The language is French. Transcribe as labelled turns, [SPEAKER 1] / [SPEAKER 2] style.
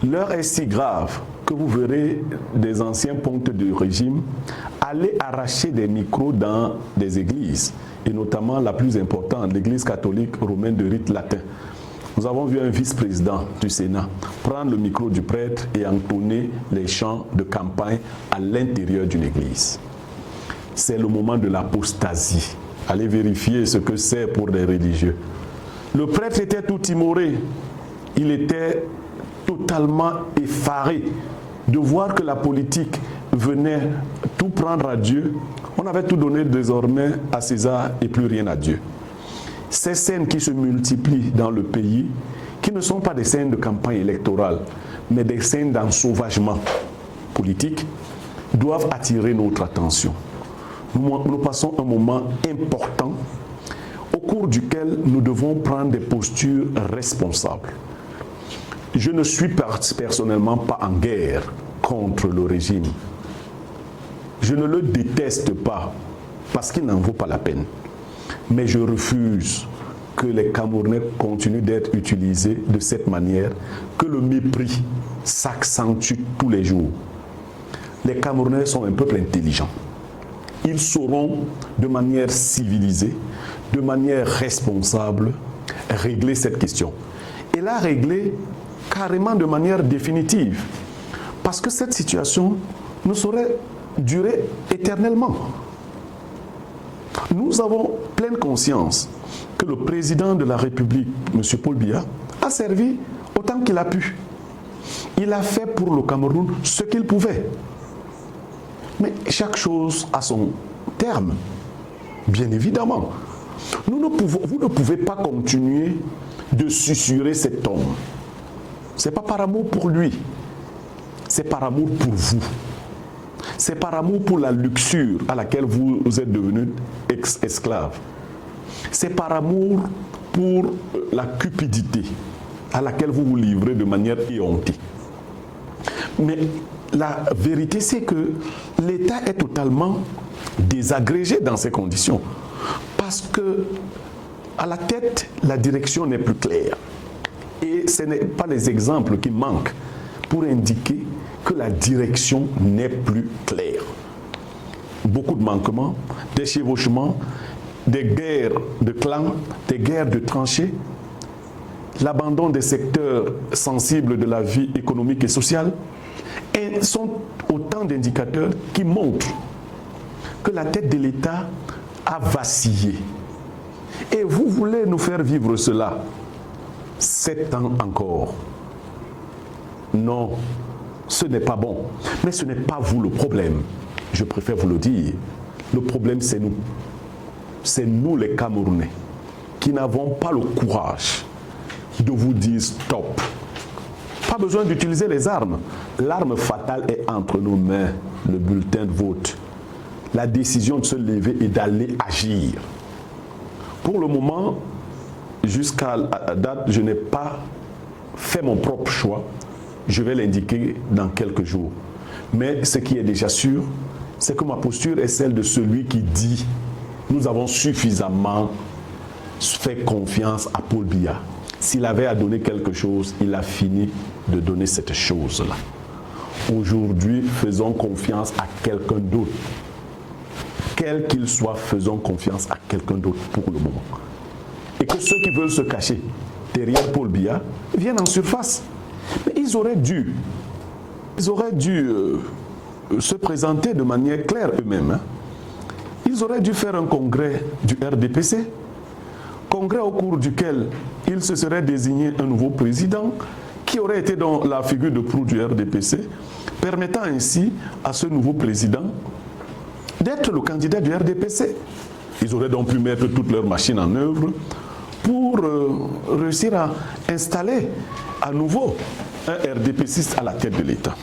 [SPEAKER 1] L'heure est si grave que vous verrez des anciens pontes du régime aller arracher des micros dans des églises, et notamment la plus importante, l'église catholique romaine de rite latin. Nous avons vu un vice-président du Sénat prendre le micro du prêtre et entonner les chants de campagne à l'intérieur d'une église. C'est le moment de l'apostasie. Allez vérifier ce que c'est pour des religieux. Le prêtre était tout timoré. Il était totalement effaré de voir que la politique venait tout prendre à Dieu. On avait tout donné désormais à César et plus rien à Dieu. Ces scènes qui se multiplient dans le pays, qui ne sont pas des scènes de campagne électorale, mais des scènes d'ensauvagement politique, doivent attirer notre attention. Nous passons un moment important au cours duquel nous devons prendre des postures responsables. Je ne suis personnellement pas en guerre contre le régime. Je ne le déteste pas parce qu'il n'en vaut pas la peine. Mais je refuse que les Camerounais continuent d'être utilisés de cette manière, que le mépris s'accentue tous les jours. Les Camerounais sont un peuple intelligent. Ils sauront de manière civilisée, de manière responsable, régler cette question. Et la régler carrément de manière définitive. Parce que cette situation ne saurait durer éternellement. Nous avons pleine conscience que le président de la République, M. Paul Biya, a servi autant qu'il a pu. Il a fait pour le Cameroun ce qu'il pouvait. Mais chaque chose a son terme, bien évidemment. Vous ne pouvez pas continuer de susurrer cet homme. Ce n'est pas par amour pour lui, c'est par amour pour vous. C'est par amour pour la luxure à laquelle vous êtes devenus esclaves. C'est par amour pour la cupidité à laquelle vous vous livrez de manière éhontée. Mais la vérité, c'est que l'État est totalement désagrégé dans ces conditions. Parce que à la tête, la direction n'est plus claire. Et ce n'est pas les exemples qui manquent pour indiquer que la direction n'est plus claire. Beaucoup de manquements, des chevauchements, des guerres de clans, des guerres de tranchées, l'abandon des secteurs sensibles de la vie économique et sociale, et sont autant d'indicateurs qui montrent que la tête de l'État a vacillé. Et vous voulez nous faire vivre cela 7 ans encore. Non, ce n'est pas bon. Mais ce n'est pas vous le problème. Je préfère vous le dire. Le problème, c'est nous. C'est nous les Camerounais qui n'avons pas le courage de vous dire stop. Pas besoin d'utiliser les armes. L'arme fatale est entre nos mains, le bulletin de vote. La décision de se lever et d'aller agir. Pour le moment, jusqu'à la date, je n'ai pas fait mon propre choix. Je vais l'indiquer dans quelques jours. Mais ce qui est déjà sûr, c'est que ma posture est celle de celui qui dit « Nous avons suffisamment fait confiance à Paul Biya. S'il avait à donner quelque chose, il a fini de donner cette chose-là. Aujourd'hui, faisons confiance à quelqu'un d'autre. Quel qu'il soit, faisons confiance à quelqu'un d'autre pour le moment. Et que ceux qui veulent se cacher derrière Paul Biya viennent en surface. Mais ils auraient dû se présenter de manière claire eux-mêmes. Ils auraient dû faire un congrès du RDPC, congrès au cours duquel il se serait désigné un nouveau président qui aurait été dans la figure de proue du RDPC, permettant ainsi à ce nouveau président d'être le candidat du RDPC. Ils auraient donc pu mettre toutes leurs machines en œuvre pour réussir à installer à nouveau un RDPCiste à la tête de l'État.